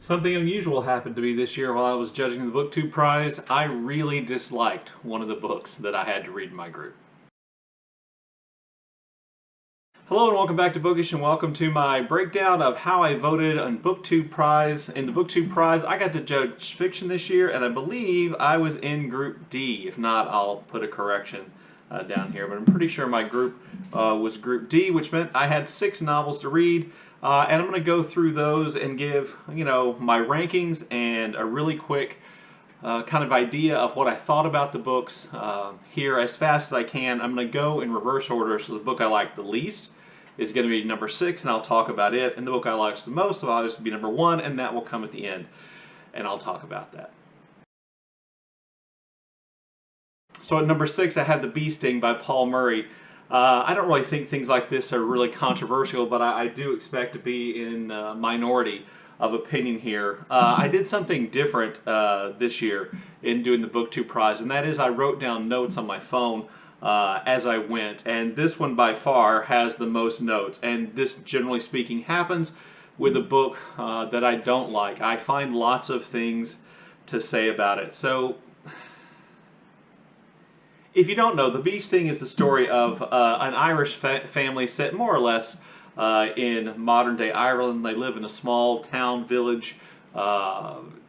Something unusual happened to me this year while I was judging the BookTube prize. I really disliked one of the books that I had to read in my group. Hello and welcome back to Bookish, and welcome to my breakdown of how I voted on BookTube prize. In the BookTube prize, I got to judge fiction this year, and I believe I was in Group D. If not, I'll put a correction down here, but I'm pretty sure my group was Group D, which meant I had 6 novels to read. And I'm going to go through those and give, my rankings and a really quick kind of idea of what I thought about the books here as fast as I can. I'm going to go in reverse order, so the book I like the least is going to be number 6, and I'll talk about it. And the book I like the most will obviously be number 1, and that will come at the end, and I'll talk about that. So at number 6, I have The Bee Sting by Paul Murray. I don't really think things like this are really controversial, but I do expect to be in minority of opinion here. I did something different this year in doing the BookTube prize, and that is I wrote down notes on my phone as I went, and this one by far has the most notes, and this, generally speaking, happens with a book that I don't like. I find lots of things to say about it. So if you don't know, The Bee Sting is the story of an Irish family set more or less in modern-day Ireland. They live in a small town village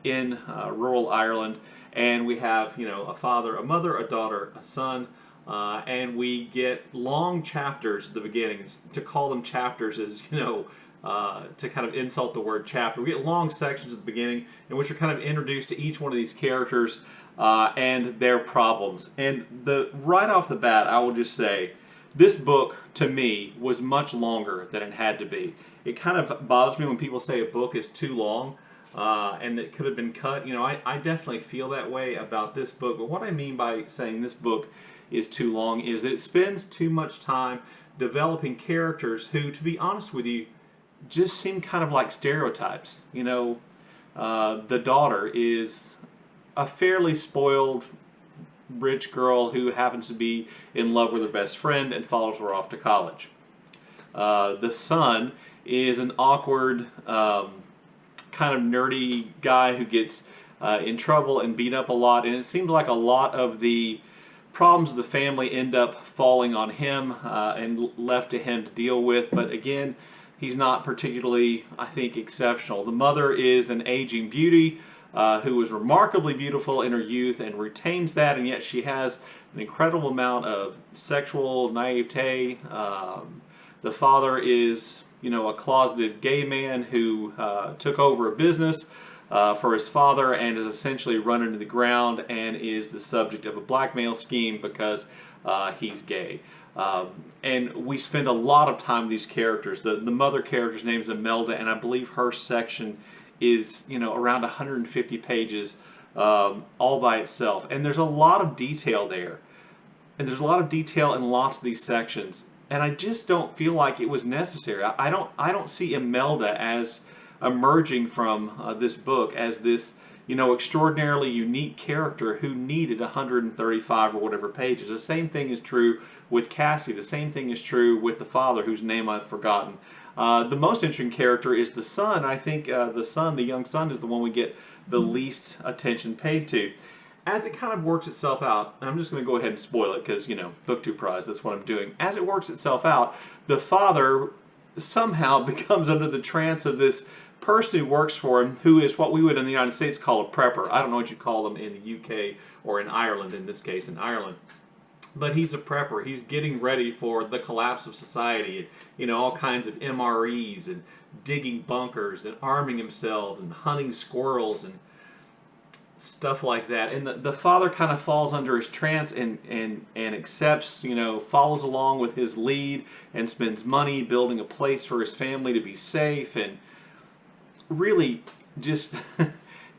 in rural Ireland, and we have, a father, a mother, a daughter, a son, and we get long chapters at the beginning. To call them chapters is, to kind of insult the word chapter. We get long sections at the beginning in which we're kind of introduced to each one of these characters and their problems. And right off the bat, I will just say, this book, to me, was much longer than it had to be. It kind of bothers me when people say a book is too long and it could have been cut. I definitely feel that way about this book. But what I mean by saying this book is too long is that it spends too much time developing characters who, to be honest with you, just seem kind of like stereotypes. The daughter is a fairly spoiled rich girl who happens to be in love with her best friend and follows her off to college. The son is an awkward, kind of nerdy guy who gets in trouble and beat up a lot, and it seems like a lot of the problems of the family end up falling on him and left to him to deal with. But again, he's not particularly, I think, exceptional. The mother is an aging beauty who was remarkably beautiful in her youth and retains that, and yet she has an incredible amount of sexual naivete. The father is, a closeted gay man who took over a business for his father and is essentially run into the ground and is the subject of a blackmail scheme because he's gay. And we spend a lot of time with these characters. The mother character's name is Imelda, and I believe her section is, around 150 pages all by itself. And there's a lot of detail there. And there's a lot of detail in lots of these sections. And I just don't feel like it was necessary. I don't see Imelda as emerging from this book as this, extraordinarily unique character who needed 135 or whatever pages. The same thing is true with Cassie. The same thing is true with the father, whose name I've forgotten. The most interesting character is the son. I think the young son, is the one we get the least attention paid to. As it kind of works itself out, and I'm just going to go ahead and spoil it because, BookTube prize, that's what I'm doing. As it works itself out, the father somehow becomes under the trance of this person who works for him, who is what we would in the United States call a prepper. I don't know what you call them in the UK or in Ireland, in this case, in Ireland. But he's a prepper. He's getting ready for the collapse of society, and, all kinds of MREs and digging bunkers and arming himself and hunting squirrels and stuff like that. And the father kind of falls under his trance and accepts, follows along with his lead and spends money building a place for his family to be safe, and really just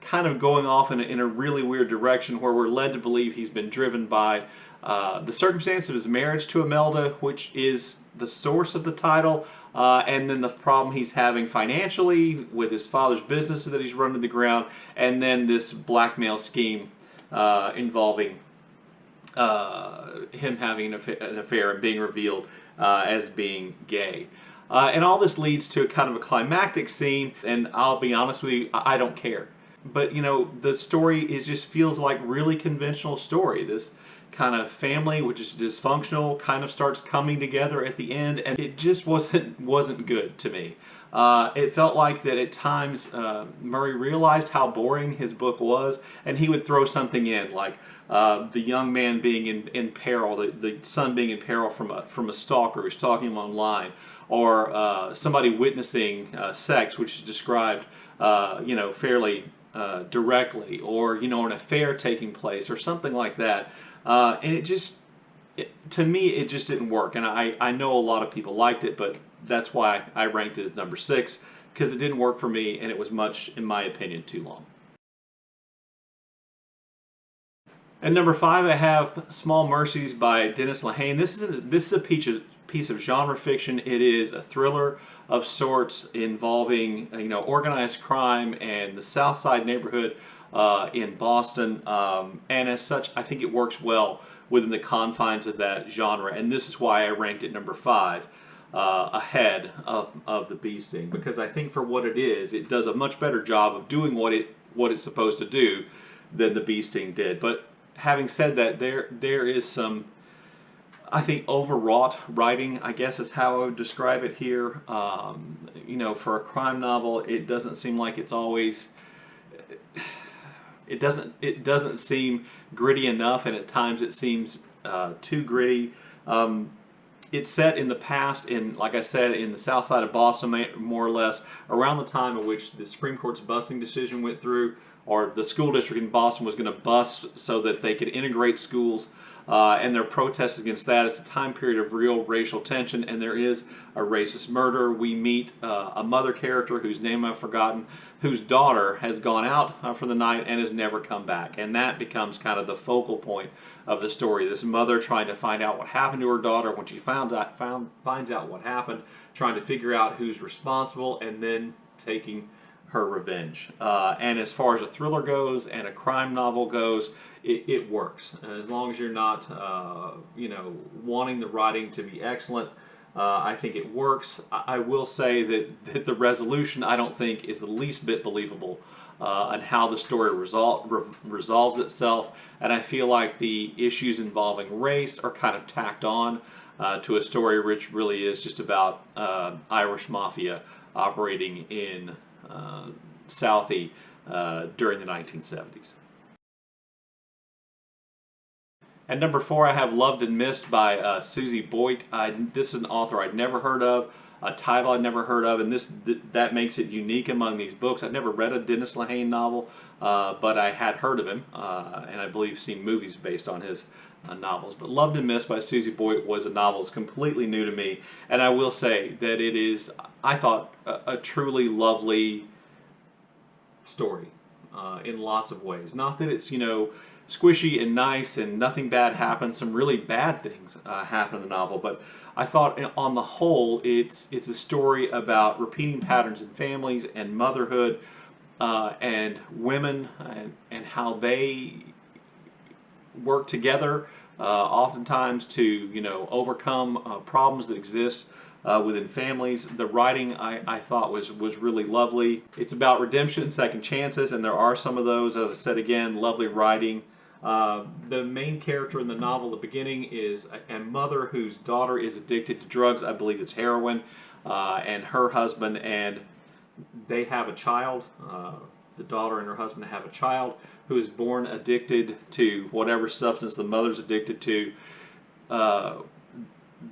kind of going off in a really weird direction where we're led to believe he's been driven by the circumstance of his marriage to Imelda, which is the source of the title, and then the problem he's having financially with his father's business that he's run to the ground, and then this blackmail scheme involving him having an affair and being revealed as being gay. And all this leads to kind of a climactic scene, and I'll be honest with you, I don't care. But, you know, the story is just feels like really conventional story. This kind of family, which is dysfunctional, kind of starts coming together at the end, and it just wasn't good to me. It felt like that at times Murray realized how boring his book was, and he would throw something in, like the young man being in peril, the son being in peril from a stalker who's stalking him online, or somebody witnessing sex, which is described, you know, fairly directly, or, you know, an affair taking place, or something like that. And it just, to me, it just didn't work. And I know a lot of people liked it, but that's why I ranked it as number 6, because it didn't work for me, and it was much, in my opinion, too long. At number 5, I have Small Mercies by Dennis Lehane. This is a piece of genre fiction. It is a thriller of sorts involving, you know, organized crime and the South Side neighborhood in Boston. And as such, I think it works well within the confines of that genre. And this is why I ranked it number 5 ahead of The Bee Sting, because I think for what it is, it does a much better job of doing what it's supposed to do than The Bee Sting did. But having said that, there is some, I think, overwrought writing, I guess is how I would describe it here. You know, for a crime novel, it doesn't seem like it's always, it doesn't seem gritty enough, and at times it seems too gritty. It's set in the past, like I said, in the South Side of Boston, more or less, around the time in which the Supreme Court's busing decision went through, or the school district in Boston was going to bust so that they could integrate schools, and their protests against that. It's a time period of real racial tension, and there is a racist murder. We meet a mother character whose name I've forgotten, whose daughter has gone out for the night and has never come back, and that becomes kind of the focal point of the story. This mother trying to find out what happened to her daughter. When she finds out what happened, trying to figure out who's responsible, and then taking her revenge. And as far as a thriller goes and a crime novel goes, it works. As long as you're not, you know, wanting the writing to be excellent, I think it works. I will say that the resolution, I don't think, is the least bit believable on how the story resolves itself. And I feel like the issues involving race are kind of tacked on to a story which really is just about Irish mafia operating in Southie during the 1970s. At number 4, I have Loved and Missed by Susie Boyt. This is an author I'd never heard of, a title I'd never heard of, and that makes it unique among these books. I've never read a Dennis Lehane novel, but I had heard of him, and I believe seen movies based on his novels. But Loved and Missed by Susie Boyt was a novel that's completely new to me, and I will say that it is, I thought, a truly lovely story in lots of ways. Not that it's, you know, squishy and nice and nothing bad happens. Some really bad things happen in the novel, but I thought on the whole it's a story about repeating patterns in families and motherhood and women and how they work together oftentimes to, you know, overcome problems that exist within families. The writing I thought was really lovely. It's about redemption, second chances, and there are some of those. As I said again, lovely writing. The main character in the novel at the beginning is a mother whose daughter is addicted to drugs. I believe it's heroin, and her husband, and they have a child. The daughter and her husband have a child who is born addicted to whatever substance the mother's addicted to.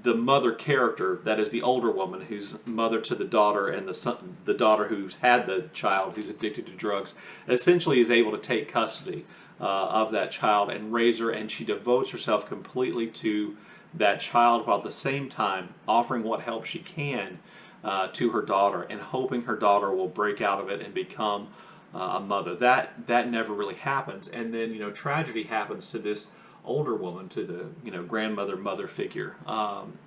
The mother character, that is the older woman who's mother to the daughter, and the daughter who's had the child who's addicted to drugs, essentially is able to take custody of that child and raise her, and she devotes herself completely to that child while at the same time offering what help she can to her daughter and hoping her daughter will break out of it and become a mother. That never really happens, and then, you know, tragedy happens to this older woman, to the, you know, mother figure,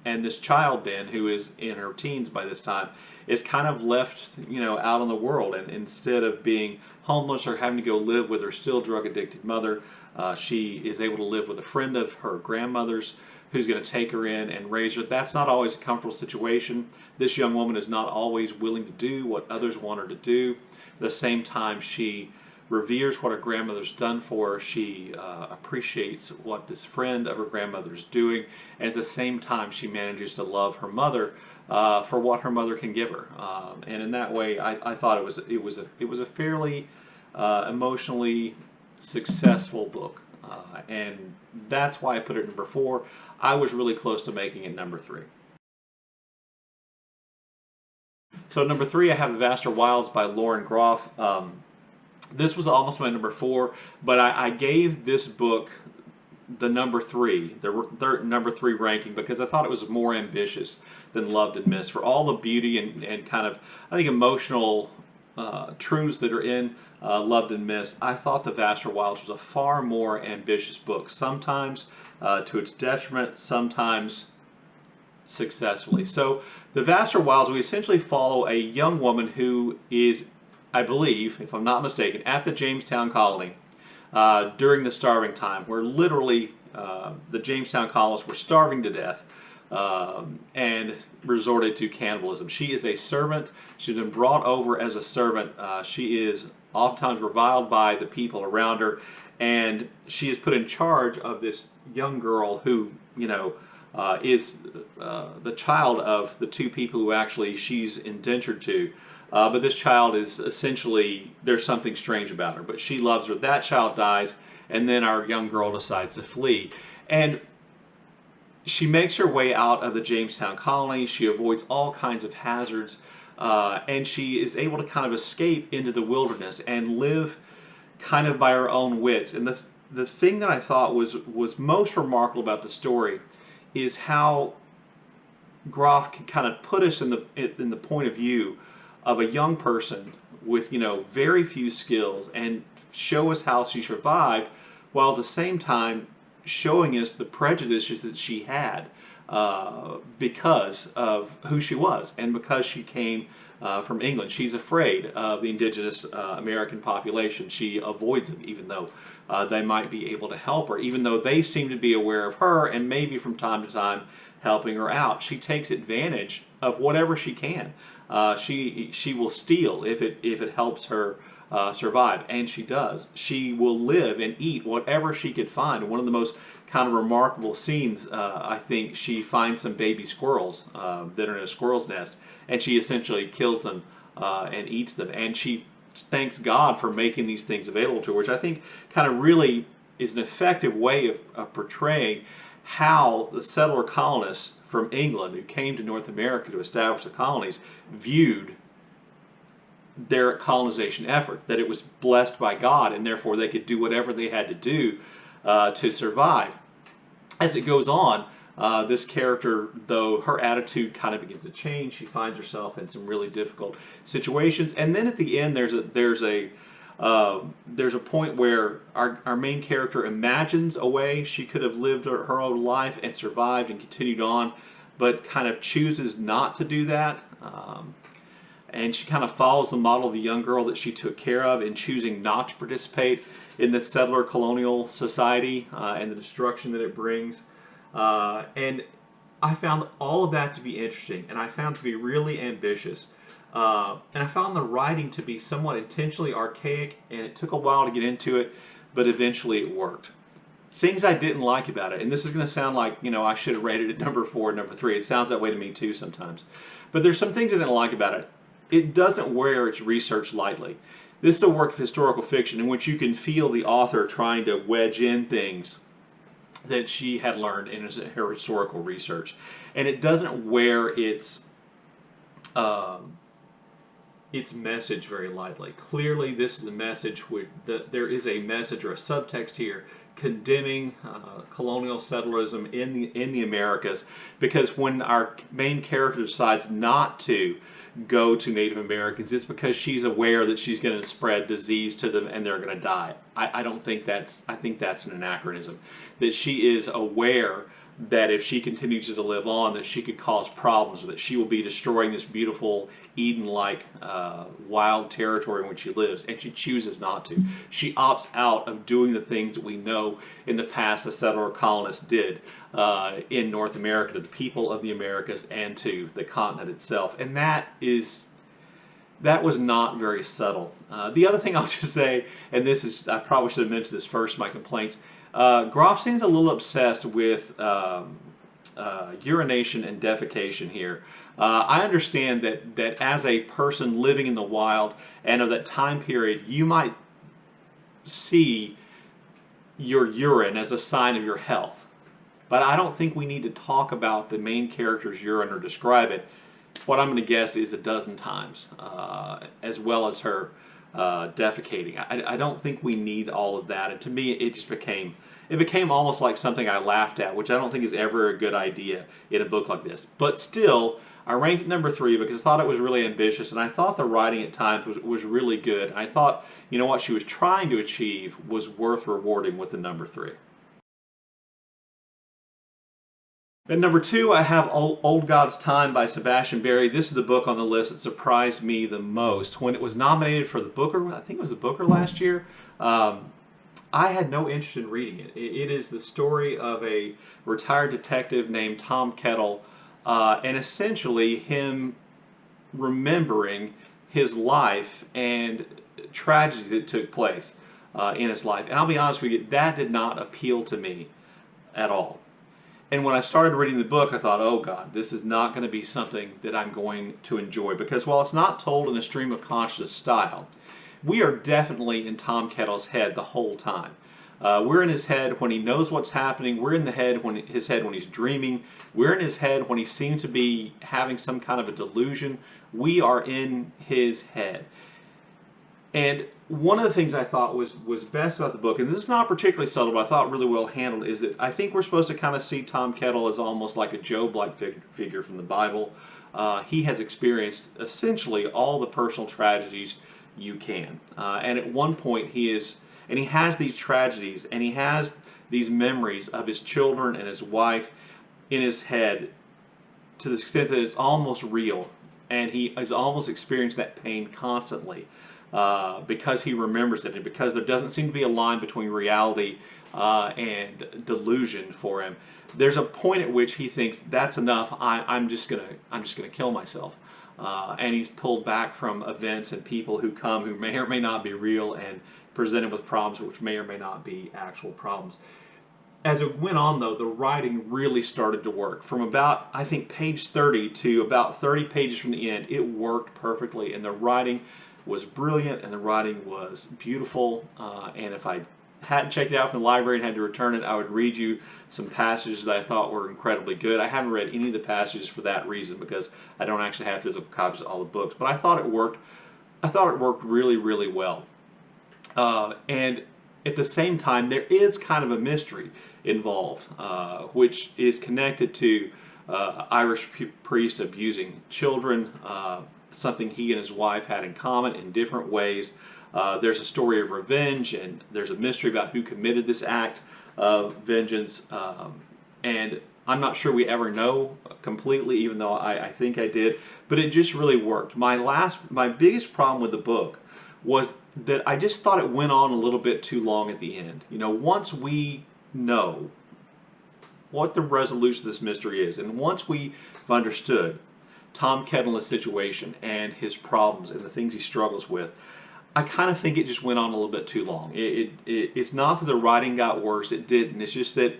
and this child then, who is in her teens by this time, is kind of left, you know, out in the world, and instead of being homeless or having to go live with her still drug addicted mother, she is able to live with a friend of her grandmother's who's going to take her in and raise her. That's not always a comfortable situation. This young woman is not always willing to do what others want her to do. At the same time, she reveres what her grandmother's done for her. She appreciates what this friend of her grandmother is doing, and at the same time, she manages to love her mother for what her mother can give her. And in that way, I thought it was a fairly emotionally successful book, and that's why I put it at number 4. I was really close to making it number 3. So number 3, I have The Vaster Wilds by Lauren Groff. This was almost my number 4, but I gave this book the number 3, the number 3 ranking, because I thought it was more ambitious than Loved and Missed. For all the beauty and kind of, I think, emotional truths that are in Loved and Missed, I thought The Vaster Wilds was a far more ambitious book, sometimes to its detriment, sometimes successfully. So The Vaster Wilds, we essentially follow a young woman who is, I believe, if I'm not mistaken, at the Jamestown colony during the starving time, where literally the Jamestown colonists were starving to death and resorted to cannibalism. She is a servant. She's been brought over as a servant. She is oftentimes reviled by the people around her, and she is put in charge of this young girl who, is the child of the 2 people who actually she's indentured to. But this child is essentially, there's something strange about her, but she loves her. That child dies, and then our young girl decides to flee. And she makes her way out of the Jamestown colony. She avoids all kinds of hazards, and she is able to kind of escape into the wilderness and live kind of by her own wits. And the thing that I thought was most remarkable about the story is how Groff can kind of put us in the point of view of a young person with very few skills, and show us how she survived, while at the same time showing us the prejudices that she had because of who she was, and because she came from England. She's afraid of the indigenous American population. She avoids them, even though they might be able to help her, even though they seem to be aware of her and maybe from time to time helping her out. She takes advantage of whatever she can. She will steal if it helps her survive, and she does. She will live and eat whatever she could find. One of the most kind of remarkable scenes, I think, she finds some baby squirrels that are in a squirrel's nest, and she essentially kills them and eats them. And she thanks God for making these things available to her, which I think kind of really is an effective way of portraying how the settler colonists from England who came to North America to establish the colonies viewed their colonization effort, that it was blessed by God, and therefore they could do whatever they had to do to survive. As it goes on, this character, though, her attitude kind of begins to change. She finds herself in some really difficult situations, and then at the end there's a point where our main character imagines a way she could have lived her own life and survived and continued on, but kind of chooses not to do that. And she kind of follows the model of the young girl that she took care of in choosing not to participate in the settler colonial society and the destruction that it brings. And I found all of that to be interesting, and I found to be really ambitious. And I found the writing to be somewhat intentionally archaic, and it took a while to get into it, but eventually it worked. Things I didn't like about it, and this is going to sound like, I should have rated it number 4, number 3. It sounds that way to me too sometimes. But there's some things I didn't like about it. It doesn't wear its research lightly. This is a work of historical fiction in which you can feel the author trying to wedge in things that she had learned in her historical research. And it doesn't wear its message very lightly. Clearly, this is a message there is a message or a subtext here condemning colonial settlerism in the Americas, because when our main character decides not to go to Native Americans, it's because she's aware that she's going to spread disease to them and they're going to die. I think that's an anachronism. That she is aware that if she continues to live on, that she could cause problems, or that she will be destroying this beautiful Eden-like wild territory in which she lives, and she chooses not to. She opts out of doing the things that we know in the past the settler colonists did in North America to the people of the Americas and to the continent itself, and that was not very subtle. The other thing I'll just say, and this is, I probably should have mentioned this first, my complaints, Grofstein's a little obsessed with urination and defecation here. I understand that as a person living in the wild and of that time period, you might see your urine as a sign of your health. But I don't think we need to talk about the main character's urine or describe it. What I'm going to guess is a dozen times, as well as her defecating. I don't think we need all of that. And to me, it just became almost like something I laughed at, which I don't think is ever a good idea in a book like this. But still, I ranked it number 3 because I thought it was really ambitious, and I thought the writing at times was really good. And I thought, you know, what she was trying to achieve was worth rewarding with the number 3. At number 2, I have Old God's Time by Sebastian. This is the book on the list that surprised me the most. When it was nominated for the Booker, I think it was the Booker last year, I had no interest in reading it. It is the story of a retired detective named Tom Kettle, and essentially him remembering his life and tragedies that took place in his life. And I'll be honest with you, that did not appeal to me at all. And when I started reading the book, I thought, oh God, this is not going to be something that I'm going to enjoy. Because while it's not told in a stream of consciousness style, we are definitely in Tom Kettle's head the whole time. We're in his head when he knows what's happening. We're in his head when he's dreaming. We're in his head when he seems to be having some kind of a delusion. We are in his head. And one of the things I thought was best about the book, and this is not particularly subtle, but I thought really well handled, is that I think we're supposed to kind of see Tom Kettle as almost like a Job-like figure from the Bible. He has experienced essentially all the personal tragedies you can. And at one point he has these tragedies, and he has these memories of his children and his wife in his head to the extent that it's almost real, and he has almost experienced that pain constantly. Because he remembers it, and because there doesn't seem to be a line between reality and delusion for him. There's a point at which he thinks that's enough. I'm just gonna kill myself, and he's pulled back from events and people who come who may or may not be real and present him with problems which may or may not be actual problems. As it went on, though, the writing really started to work. From about, I think, page 30 to about 30 pages from the end, it worked perfectly, and the writing was brilliant, and the writing was beautiful, and if I hadn't checked it out from the library and had to return it, I would read you some passages that I thought were incredibly good. I haven't read any of the passages for that reason, because I don't actually have physical copies of all the books, but I thought it worked. I thought it worked really, really well. And at the same time, there is kind of a mystery involved, which is connected to Irish priest abusing children, something he and his wife had in common in different ways. There's a story of revenge, and there's a mystery about who committed this act of vengeance. And I'm not sure we ever know completely, even though I think I did. But it just really worked. My biggest problem with the book was that I just thought it went on a little bit too long at the end. You know, once we know what the resolution of this mystery is, and once we've understood Tom Kettle's situation and his problems and the things he struggles with, I kind of think it just went on a little bit too long. It's not that the writing got worse, it didn't. It's just that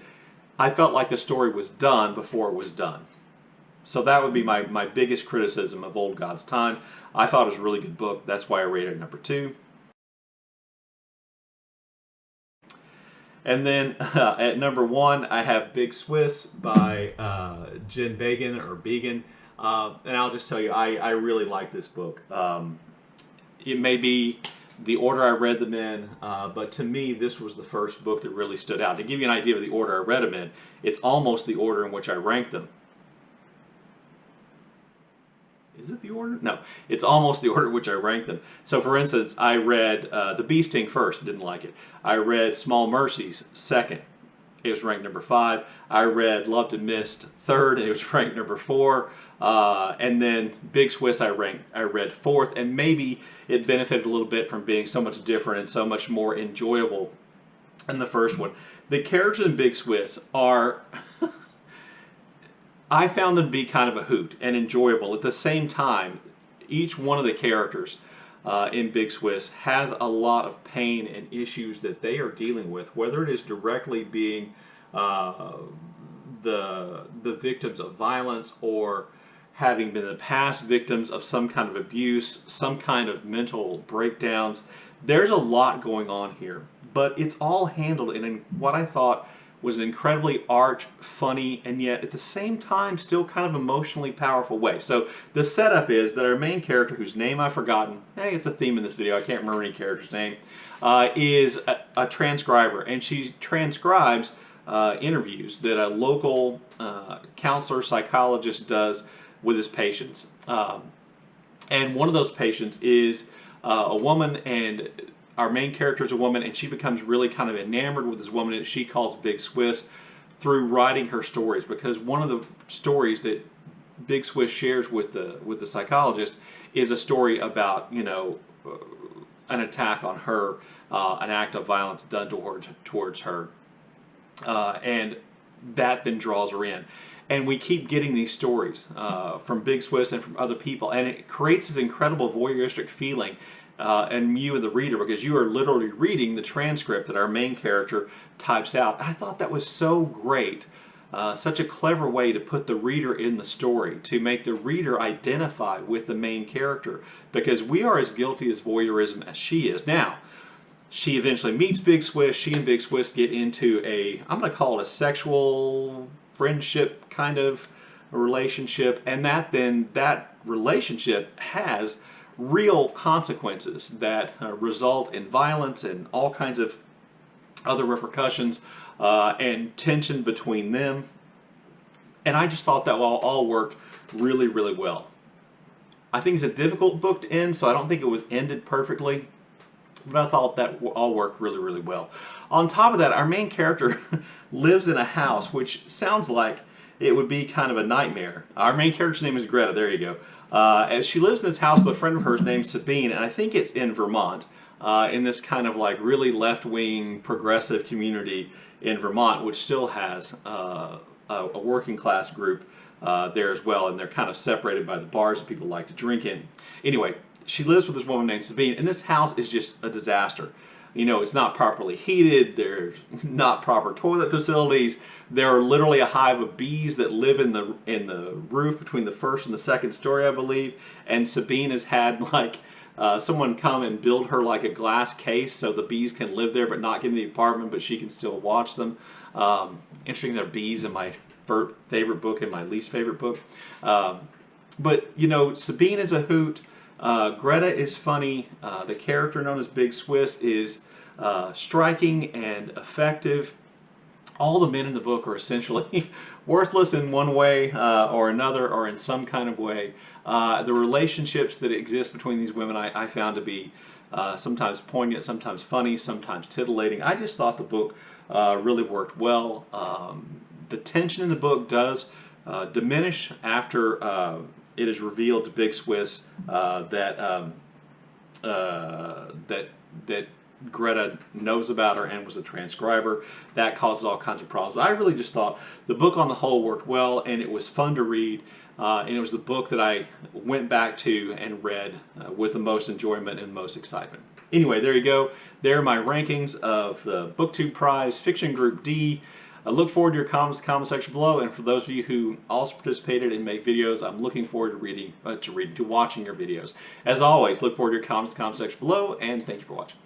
I felt like the story was done before it was done. So that would be my biggest criticism of Old God's Time. I thought it was a really good book. That's why I rated it number 2. And then at number 1, I have Big Swiss by Jen Beagin. And I'll just tell you, I really like this book. It may be the order I read them in, but to me, this was the first book that really stood out. To give you an idea of the order I read them in, it's almost the order in which I ranked them. Is it the order? No, it's almost the order in which I ranked them. So for instance, I read The Bee Sting first, didn't like it. I read Small Mercies second. It was ranked number 5. I read Loved and Missed third, and it was ranked number 4. And then Big Swiss I read 4th, and maybe it benefited a little bit from being so much different and so much more enjoyable than the first one. The characters in Big Swiss are, I found them to be kind of a hoot and enjoyable. At the same time, each one of the characters in Big Swiss has a lot of pain and issues that they are dealing with, whether it is directly being the victims of violence or having been in the past victims of some kind of abuse, some kind of mental breakdowns. There's a lot going on here, but it's all handled in what I thought was an incredibly arch, funny, and yet at the same time still kind of emotionally powerful way. So the setup is that our main character, whose name I've forgotten, hey, it's a theme in this video, I can't remember any character's name, is a transcriber, and she transcribes interviews that a local counselor, psychologist does with his patients. And one of those patients is a woman, and our main character is a woman, and she becomes really kind of enamored with this woman that she calls Big Swiss through writing her stories, because one of the stories that Big Swiss shares with the psychologist is a story about, you know, an attack on her, an act of violence done towards her, and that then draws her in. And we keep getting these stories from Big Swiss and from other people, and it creates this incredible voyeuristic feeling and you and the reader, because you are literally reading the transcript that our main character types out. I thought that was so great, such a clever way to put the reader in the story, to make the reader identify with the main character, because we are as guilty as voyeurism as she is. Now, she eventually meets Big Swiss. She and Big Swiss get into a, I'm going to call it a sexual friendship kind of a relationship, and that relationship has real consequences that result in violence and all kinds of other repercussions and tension between them. And I just thought that all worked really, really well. I think it's a difficult book to end, so I don't think it was ended perfectly, but I thought that all worked really, really well. On top of that, our main character lives in a house, which sounds like it would be kind of a nightmare. Our main character's name is Greta, there you go. And she lives in this house with a friend of hers named Sabine, and I think it's in Vermont, in this kind of like really left-wing progressive community in Vermont, which still has a working class group there as well, and they're kind of separated by the bars that people like to drink in. Anyway, she lives with this woman named Sabine, and this house is just a disaster. You know, it's not properly heated, there's not proper toilet facilities, there are literally a hive of bees that live in the roof between the first and the second story, I believe, and Sabine has had like someone come and build her like a glass case so the bees can live there but not get in the apartment, but she can still watch them. Interesting, there are bees in my favorite book and my least favorite book. But, you know, Sabine is a hoot. Greta is funny. The character known as Big Swiss is striking and effective. All the men in the book are essentially worthless in one way or another, or in some kind of way. The relationships that exist between these women I found to be sometimes poignant, sometimes funny, sometimes titillating. I just thought the book really worked well. The tension in the book does diminish after it is revealed to Big Swiss that Greta knows about her and was a transcriber. That causes all kinds of problems. But I really just thought the book on the whole worked well, and it was fun to read, and it was the book that I went back to and read with the most enjoyment and most excitement. Anyway, there you go. There are my rankings of the BookTube Prize Fiction Group D. I look forward to your comments in the comment section below, and for those of you who also participated and make videos, I'm looking forward to watching your videos. As always, look forward to your comments in the comment section below, and thank you for watching.